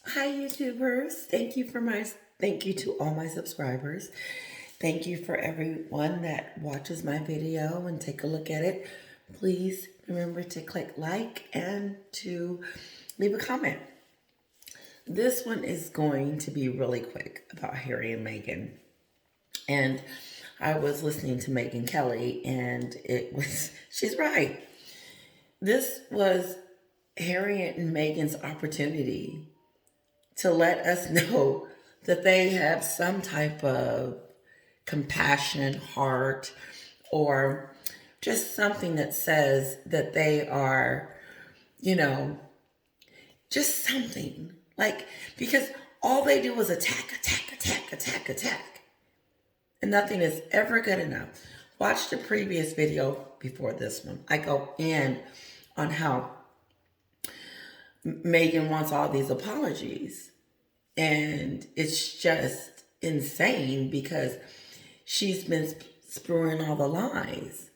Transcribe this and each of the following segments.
Hi YouTubers. Thank you to all my subscribers. Thank you for everyone that watches my video and take a look at it. Please remember to click like and to leave a comment. This one is going to be really quick about Harry and Meghan. And I was listening to Megyn Kelly and she's right. This was Harry and Meghan's opportunity to let us know that they have some type of compassion, heart, or just something that says that they are, just something. Because all they do is attack, attack, attack, attack, attack. And nothing is ever good enough. Watch the previous video before this one. I go in on how Meghan wants all these apologies. And it's just insane because she's been spewing all the lies.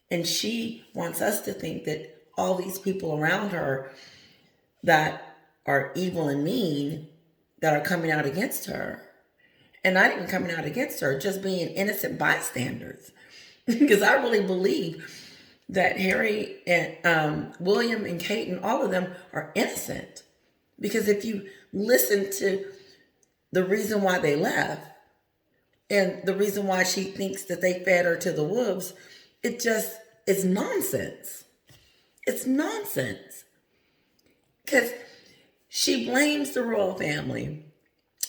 And she wants us to think that all these people around her that are evil and mean that are coming out against her. And not even coming out against her, just being innocent bystanders. Because I really believe that Harry and William and Kate and all of them are innocent. Because if you listen to the reason why they left and the reason why she thinks that they fed her to the wolves, it's nonsense. It's nonsense. Because she blames the royal family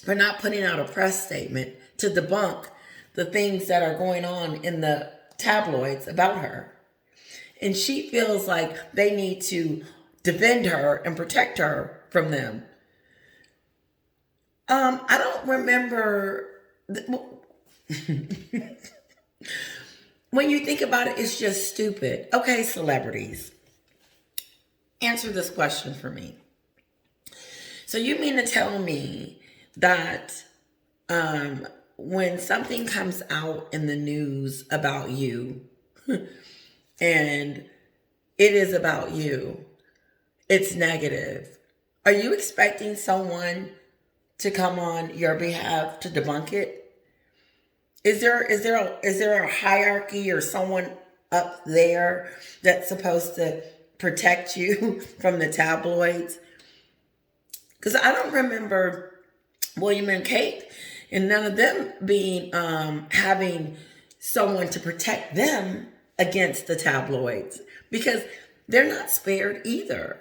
for not putting out a press statement to debunk the things that are going on in the tabloids about her. And she feels like they need to defend her and protect her from them. I don't remember. When you think about it, it's just stupid. Okay, celebrities, answer this question for me. So you mean to tell me that when something comes out in the news about you and it is about you, it's negative, are you expecting someone to come on your behalf to debunk it? Is there a hierarchy or someone up there that's supposed to protect you from the tabloids? Because I don't remember William and Kate and none of them being having someone to protect them against the tabloids, because they're not spared either.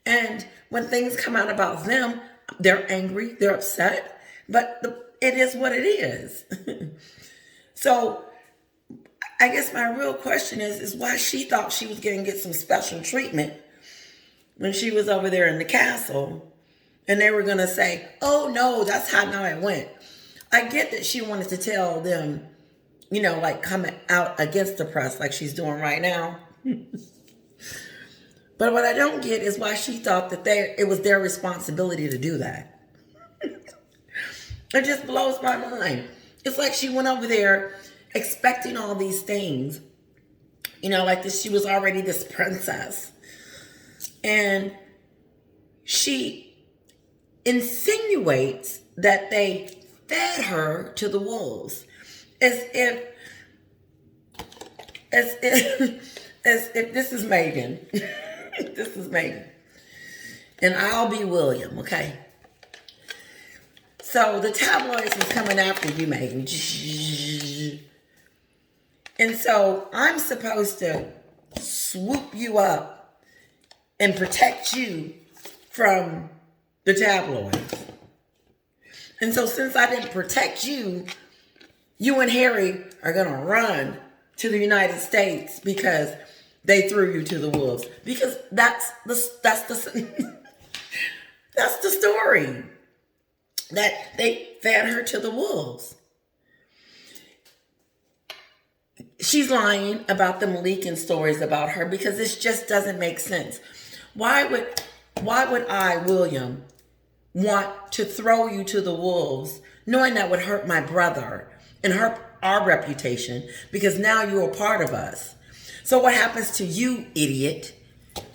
And when things come out about them, they're angry, they're upset, but it is what it is. So I guess my real question is why she thought she was going to get some special treatment when she was over there in the castle, and they were going to say, oh no, that's how now it went. I get that she wanted to tell them, coming out against the press like she's doing right now. But what I don't get is why she thought that it was their responsibility to do that. It just blows my mind. It's like she went over there expecting all these things. Like this, she was already this princess. And she insinuates that they fed her to the wolves. As if this is Meghan. This is Meghan. And I'll be William, okay? So the tabloids was coming after you, Meghan. And so I'm supposed to swoop you up and protect you from the tabloids. And so since I didn't protect you, you and Harry are going to run to the United States because they threw you to the wolves. Because that's the that's the story. That they fed her to the wolves. She's lying about them leaking stories about her because this just doesn't make sense. Why would I, William, want to throw you to the wolves knowing that would hurt my brother and hurt our reputation, because now you're a part of us? So what happens to you, idiot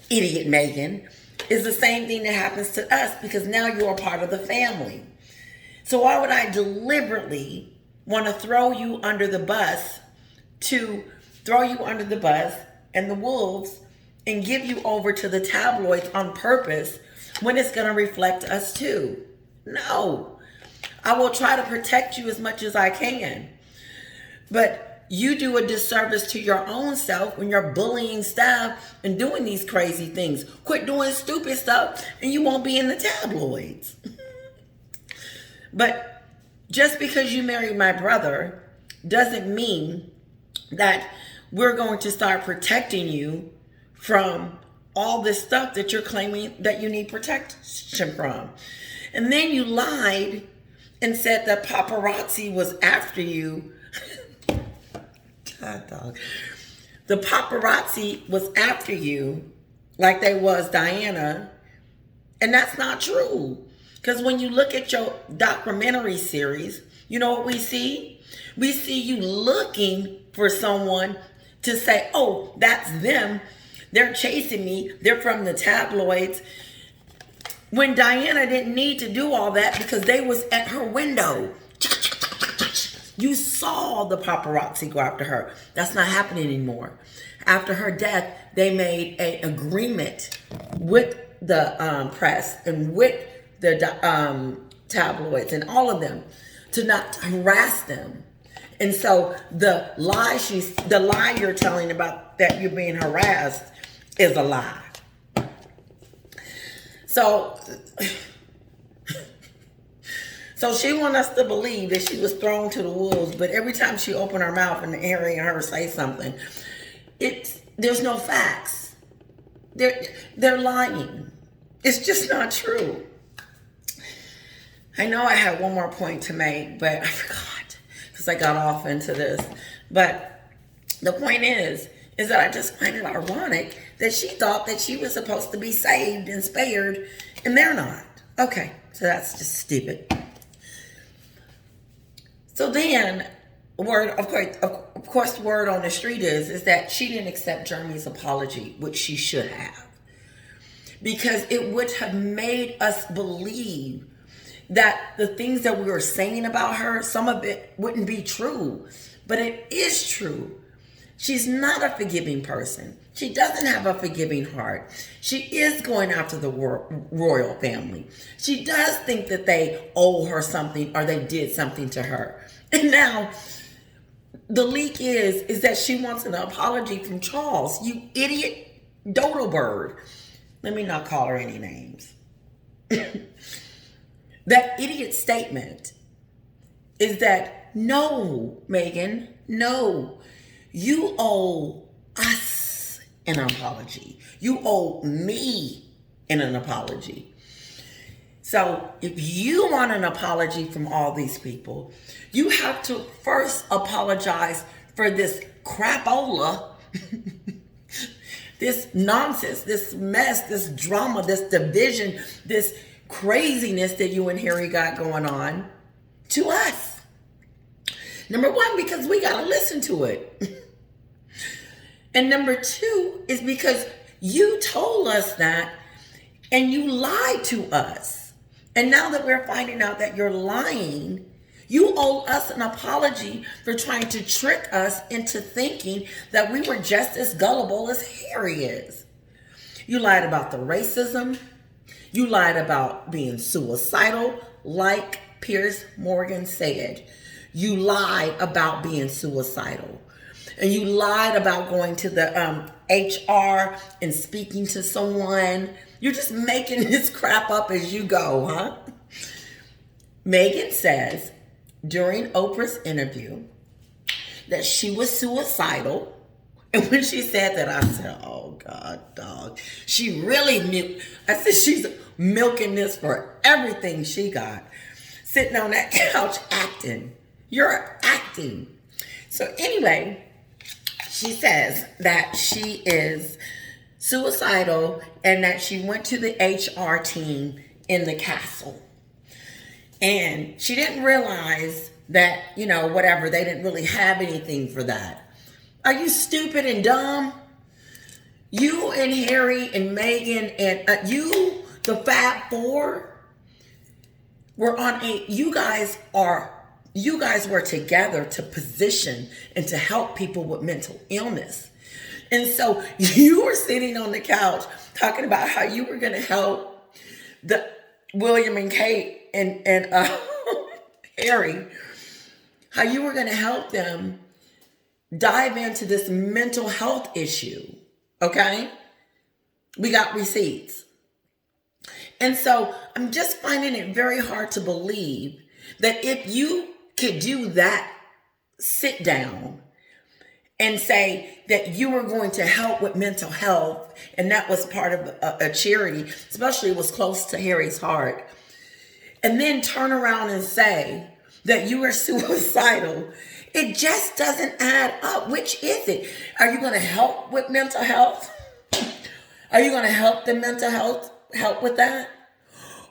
Meghan, is the same thing that happens to us because now you're a part of the family. So why would I deliberately want to throw you under the bus and the wolves and give you over to the tabloids on purpose when it's going to reflect us too? No. I will try to protect you as much as I can. But you do a disservice to your own self when you're bullying staff and doing these crazy things. Quit doing stupid stuff and you won't be in the tabloids. But just because you married my brother doesn't mean that we're going to start protecting you from all this stuff that you're claiming that you need protection from. And then you lied and said that paparazzi was after you. God, dog. The paparazzi was after you like they was Diana. And that's not true. Because when you look at your documentary series, you know what we see? We see you looking for someone to say, oh, that's them. They're chasing me. They're from the tabloids. When Diana didn't need to do all that because they was at her window. You saw the paparazzi go after her. That's not happening anymore. After her death, they made an agreement with the press and with the tabloids and all of them to not harass them. And so the lie you're telling about that you're being harassed is a lie. So she wants us to believe that she was thrown to the wolves, but every time she opened her mouth and Harry and her say something, there's no facts. They're lying. It's just not true. I know I had one more point to make, but I forgot because I got off into this. But the point is that I just find it ironic that she thought that she was supposed to be saved and spared, and they're not. Okay, so that's just stupid. So then, of course, the word on the street is that she didn't accept Jeremy's apology, which she should have, because it would have made us believe that the things that we were saying about her, some of it wouldn't be true, but it is true. She's not a forgiving person. She doesn't have a forgiving heart. She is going after the royal family. She does think that they owe her something or they did something to her. And now the leak is that she wants an apology from Charles. You idiot dodo bird. Let me not call her any names. That idiot statement is that, no, Meghan, no, you owe us an apology. You owe me an apology. So if you want an apology from all these people, you have to first apologize for this crapola, this nonsense, this mess, this drama, this division, this craziness that you and Harry got going on to us. Number one, because we got to listen to it. And number two is because you told us that and you lied to us. And now that we're finding out that you're lying, you owe us an apology for trying to trick us into thinking that we were just as gullible as Harry is. You lied about the racism. You lied about being suicidal, like Piers Morgan said. You lied about being suicidal. And you lied about going to the HR and speaking to someone. You're just making this crap up as you go, huh? Meghan says during Oprah's interview that she was suicidal. And when she said that, I said, oh, God, dog. She really I said, she's milking this for everything she got. Sitting on that couch acting. You're acting. So anyway, she says that she is suicidal and that she went to the HR team in the castle. And she didn't realize that, whatever, they didn't really have anything for that. Are you stupid and dumb? You and Harry and Meghan and you, the Fab Four, were on a. You guys were together to position and to help people with mental illness. And so you were sitting on the couch talking about how you were going to help the William and Kate and Harry, how you were going to help them dive into this mental health issue. Okay? We got receipts. And so I'm just finding it very hard to believe that if you could do that sit down and say that you were going to help with mental health, and that was part of a charity, especially it was close to Harry's heart, and then turn around and say that you are suicidal, it just doesn't add up. Which is it? Are you going to help with mental health? Are you going to help the mental health, help with that?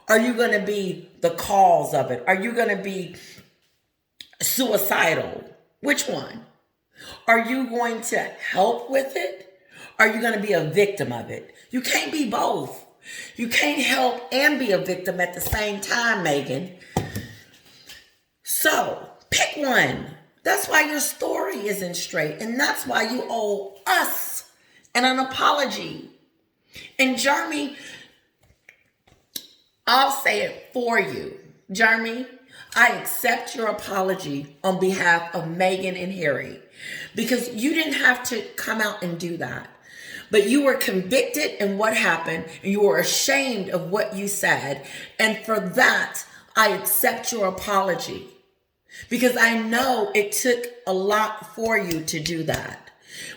Are you going to be the cause of it? Are you going to be suicidal? Which one? Are you going to help with it? Are you going to be a victim of it? You can't be both. You can't help and be a victim at the same time, Meghan. So pick one. That's why your story isn't straight. And that's why you owe us an apology. And Jeremy, I'll say it for you. Jeremy, I accept your apology on behalf of Meghan and Harry, because you didn't have to come out and do that. But you were convicted in what happened, and you were ashamed of what you said. And for that, I accept your apology, because I know it took a lot for you to do that.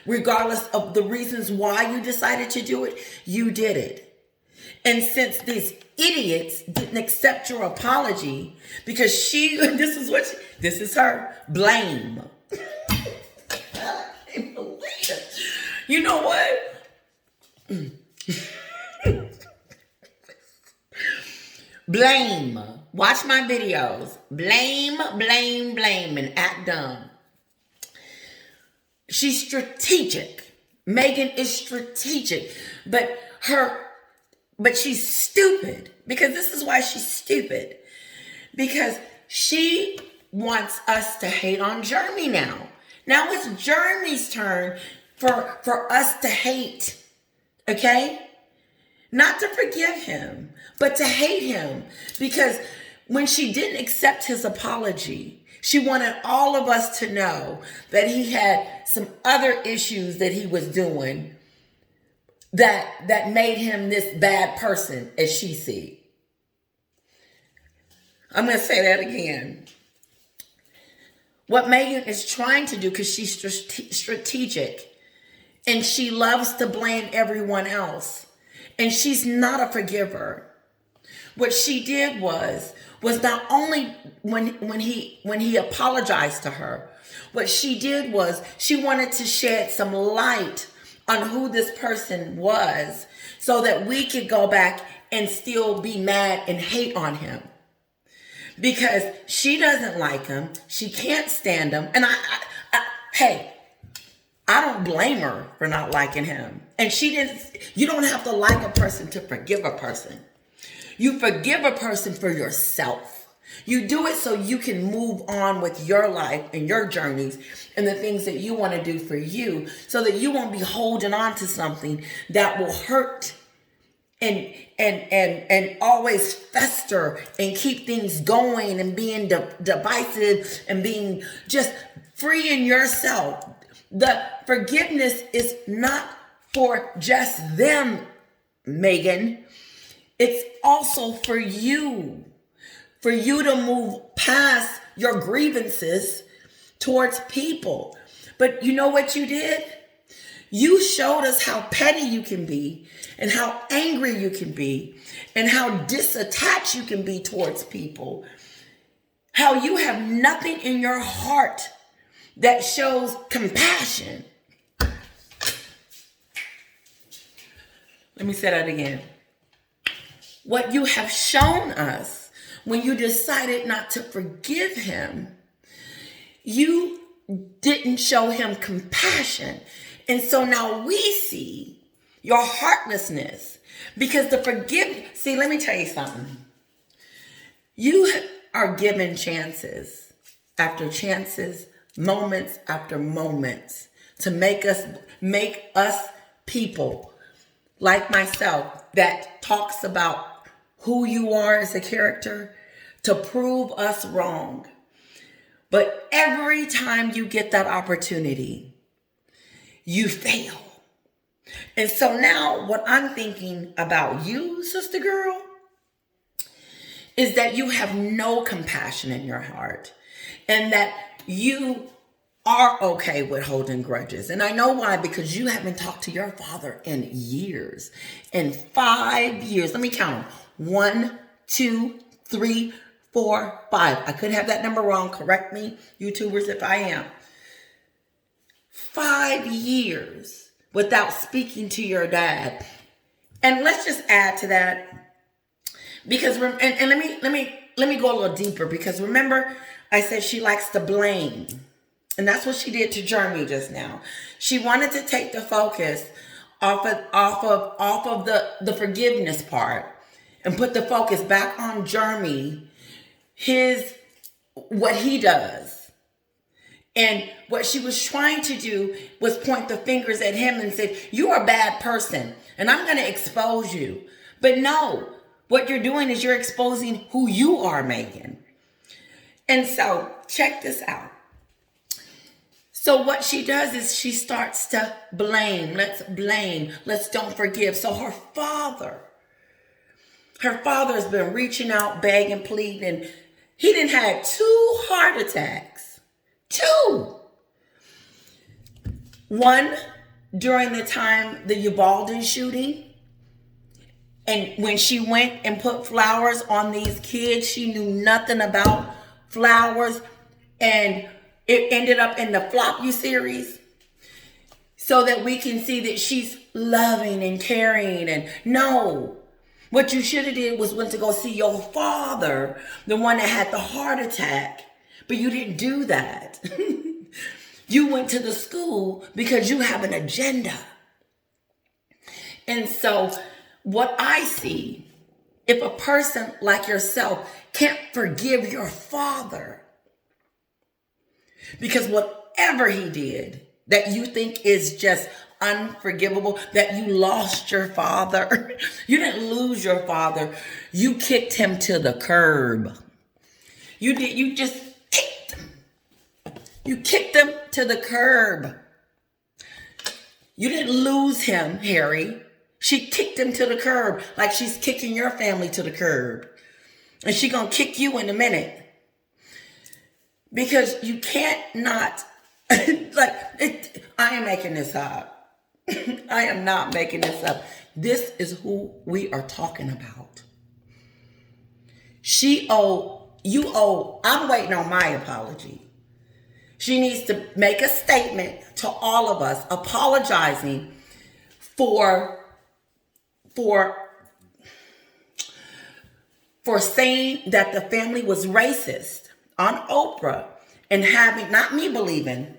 Regardless of the reasons why you decided to do it, you did it. And since these idiots didn't accept your apology, because this is her blame. I can't believe it. You know what? Blame. Watch my videos. Blame, blame, blame, and act dumb. She's strategic. Meghan is strategic. But she's stupid. Because this is why she's stupid. Because she wants us to hate on Jeremy now. Now it's Jeremy's turn for us to hate. Okay? Not to forgive him, but to hate him. Because when she didn't accept his apology, she wanted all of us to know that he had some other issues that he was doing that made him this bad person, as she see. I'm going to say that again. What Meghan is trying to do, because she's strategic, and she loves to blame everyone else, and she's not a forgiver. What she did was not only when he apologized to her, what she did was she wanted to shed some light on who this person was, so that we could go back and still be mad and hate on him. Because she doesn't like him. She can't stand him. And I don't blame her for not liking him. And you don't have to like a person to forgive a person. You forgive a person for yourself. You do it so you can move on with your life and your journeys and the things that you want to do for you, so that you won't be holding on to something that will hurt and always fester and keep things going and being divisive and being just freeing yourself. The forgiveness is not for just them, Meghan. It's also for you to move past your grievances towards people. But you know what you did? You showed us how petty you can be, and how angry you can be, and how disattached you can be towards people. How you have nothing in your heart that shows compassion. Let me say that again. What you have shown us when you decided not to forgive him, you didn't show him compassion. And so now we see your heartlessness. Because the forgiveness, see, let me tell you something. You are given chances after chances, moments after moments to make us people like myself that talks about who you are as a character to prove us wrong. But every time you get that opportunity, you fail. And so now what I'm thinking about you, sister girl, is that you have no compassion in your heart and that you are okay with holding grudges. And I know why, because you haven't talked to your father in years. In 5 years. Let me count them. 1, 2, 3, 4, 5. I could have that number wrong. Correct me, YouTubers, if I am. 5 years without speaking to your dad. And let's just add to that, because and let me go a little deeper, because remember I said she likes to blame. And that's what she did to Jeremy just now. She wanted to take the focus off of the forgiveness part and put the focus back on Jeremy, what he does. And what she was trying to do was point the fingers at him and say, you're a bad person and I'm going to expose you. But no, what you're doing is you're exposing who you are, Meghan. And so check this out. So what she does is she starts to blame. Let's don't forgive. So her father has been reaching out, begging, pleading. He done had 2 heart attacks. 2. One during the time the Uvalde shooting. And when she went and put flowers on these kids, she knew nothing about flowers. And it ended up in the Flop You series. So that we can see that she's loving and caring. And no, what you should have did was went to go see your father, the one that had the heart attack. But you didn't do that. You went to the school because you have an agenda. And so what I see, if a person like yourself can't forgive your father, because whatever he did that you think is just unforgivable, that you lost your father. You didn't lose your father. You kicked him to the curb. You just kicked him. You kicked him to the curb. You didn't lose him, Harry. She kicked him to the curb like she's kicking your family to the curb. And she gonna kick you in a minute. Because you can't not, I am making this up. I am not making this up. This is who we are talking about. I'm waiting on my apology. She needs to make a statement to all of us apologizing for saying that the family was racist on Oprah and having, not me believing,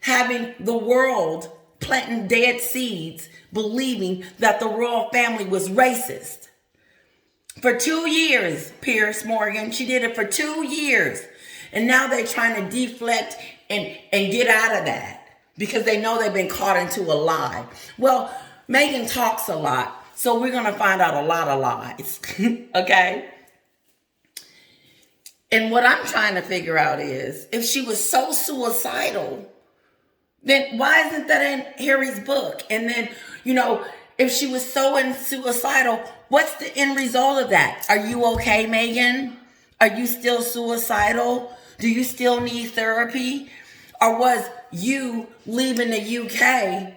having the world planting dead seeds, believing that the royal family was racist. For 2 years, Piers Morgan, she did it for 2 years. And now they're trying to deflect and get out of that because they know they've been caught into a lie. Well, Meghan talks a lot, so we're going to find out a lot of lies, okay? And what I'm trying to figure out is, if she was so suicidal, then why isn't that in Harry's book? And then, if she was so suicidal, what's the end result of that? Are you okay, Meghan? Are you still suicidal? Do you still need therapy? Or was you leaving the UK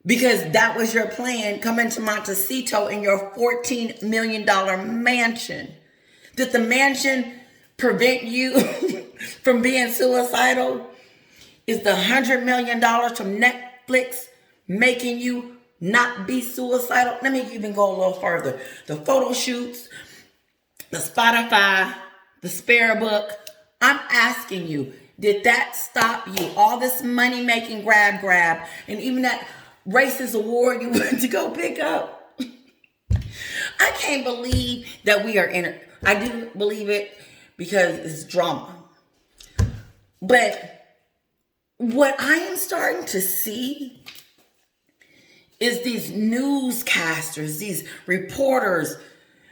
because that was your plan, coming to Montecito in your $14 million mansion? Did the mansion prevent you from being suicidal? Is the $100 million from Netflix making you not be suicidal? Let me even go a little further. The photo shoots, the Spotify, the spare book. I'm asking you, did that stop you? All this money making grab, and even that racist award you went to go pick up. I can't believe that we are in it. I do believe it because it's drama. But what I am starting to see is these newscasters, these reporters,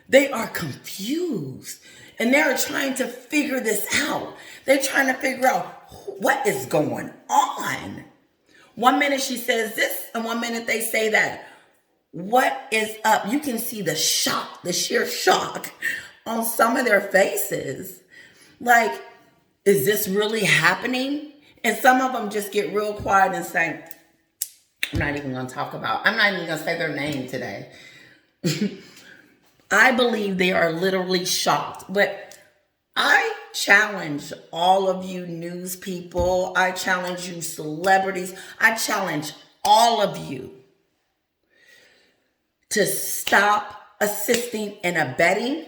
they are confused. And they're trying to figure this out. They're trying to figure out what is going on. One minute she says this, and one minute they say that. What is up? You can see the shock, the sheer shock on some of their faces. Like, is this really happening? And some of them just get real quiet and say, I'm not even going to say their name today. I believe they are literally shocked. But I challenge all of you news people. I challenge you celebrities. I challenge all of you to stop assisting and abetting.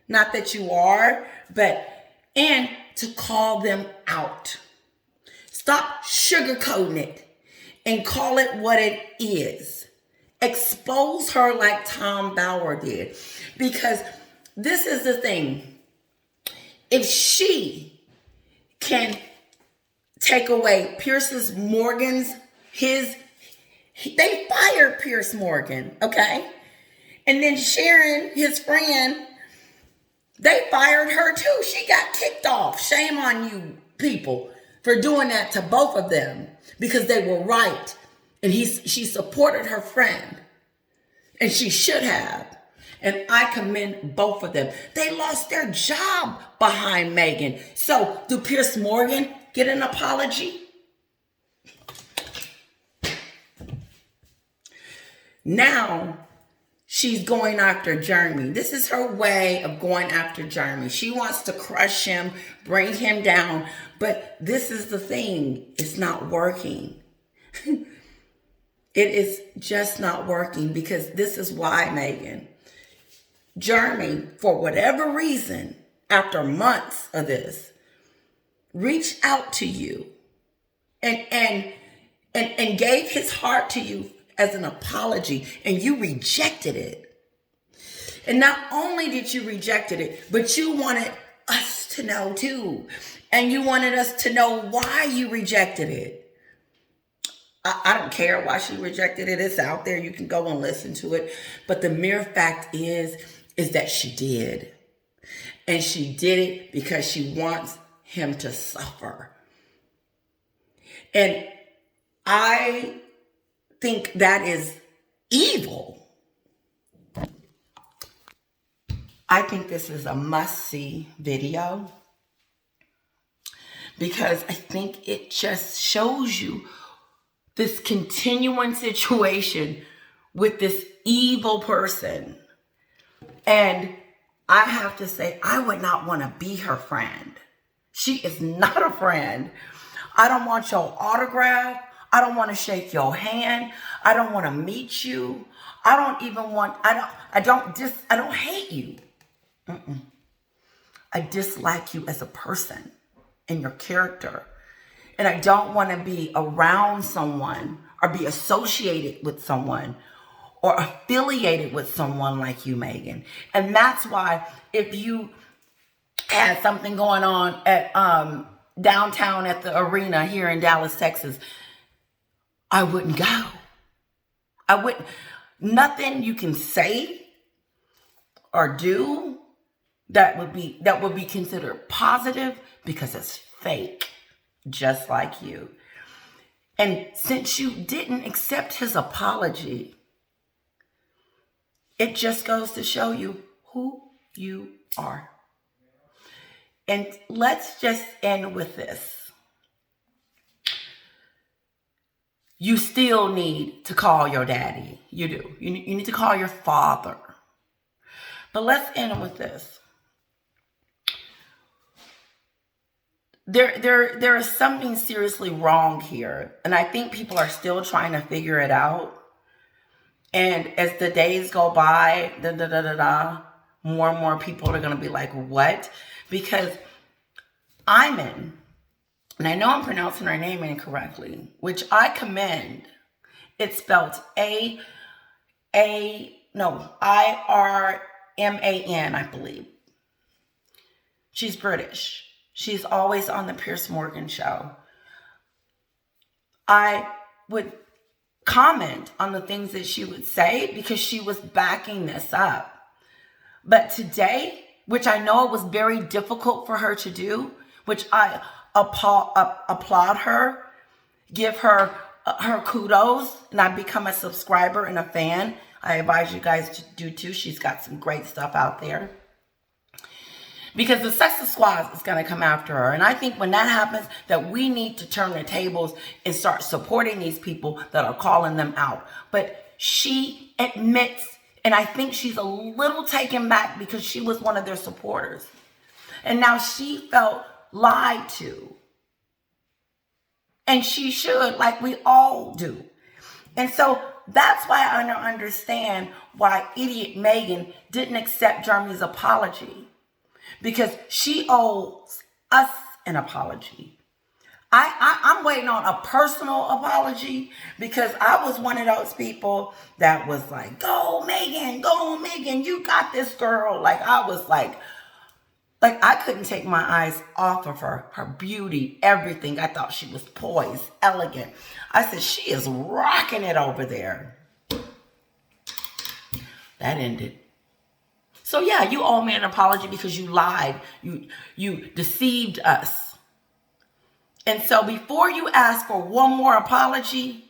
Not that you are, and to call them out. Stop sugarcoating it and call it what it is. Expose her like Tom Bauer did. Because this is the thing. If she can take away they fired Pierce Morgan, okay? And then Sharon, his friend, they fired her too. She got kicked off. Shame on you people for doing that to both of them because they were right. And she supported her friend. And she should have. And I commend both of them. They lost their job behind Meghan. So do Pierce Morgan get an apology? Now she's going after Jeremy. This is her way of going after Jeremy. She wants to crush him, bring him down. But this is the thing. It's not working. It is just not working because this is why, Meghan. Jeremy, for whatever reason, after months of this, reached out to you and gave his heart to you as an apology, and you rejected it. And not only did you reject it, but you wanted us to know too. And you wanted us to know why you rejected it. I don't care why she rejected it. It's out there. You can go and listen to it. But the mere fact is that she did. And she did it because she wants him to suffer. And I think that is evil. I think this is a must-see video because I think it just shows you this continuing situation with this evil person. And I have to say, I would not want to be her friend. She is not a friend. I don't want your autograph. I don't want to shake your hand. I don't want to meet you. I don't hate you. I dislike you as a person and your character. And I don't want to be around someone or be associated with someone or affiliated with someone like you, Meghan. And that's why if you had something going on at downtown at the arena here in Dallas, Texas, I wouldn't go. I wouldn't. Nothing you can say or do that would be considered positive because it's fake, just like you. And since you didn't accept his apology, it just goes to show you who you are. And let's just end with this. You still need to call your daddy. You do. You need to call your father. But let's end with this. There is something seriously wrong here. And I think people are still trying to figure it out. And as the days go by, more and more people are going to be like, what? Because Iman, and I know I'm pronouncing her name incorrectly, which I commend, It's spelled Irman, I believe. She's British. She's always on the Piers Morgan show. I would comment on the things that she would say because she was backing this up. But today, which I know it was very difficult for her to do, which I applaud her, give her her kudos, and I've become a subscriber and a fan. I advise you guys to do too. She's got some great stuff out there. Because the Sexist Squad is going to come after her. And I think when that happens, that we need to turn the tables and start supporting these people that are calling them out. But she admits, and I think she's a little taken back because she was one of their supporters. And now she felt lied to. And she should, like we all do. And so that's why I don't understand why idiot Meghan didn't accept Jeremy's apology. Because she owes us an apology. I'm waiting on a personal apology because I was one of those people that was like, go Meghan, you got this girl. Like I was like I couldn't take my eyes off of her beauty, everything. I thought she was poised, elegant. I said, she is rocking it over there. That ended. So yeah, you owe me an apology because you lied. You deceived us. And so before you ask for one more apology,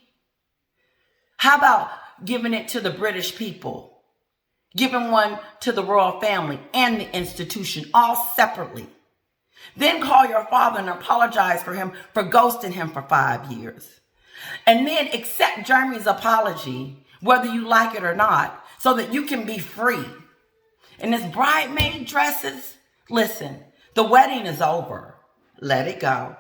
how about giving it to the British people? Giving one to the royal family and the institution, all separately. Then call your father and apologize for him for ghosting him for 5 years. And then accept Jeremy's apology, whether you like it or not, so that you can be free. And this bridesmaid dresses, listen, the wedding is over. Let it go.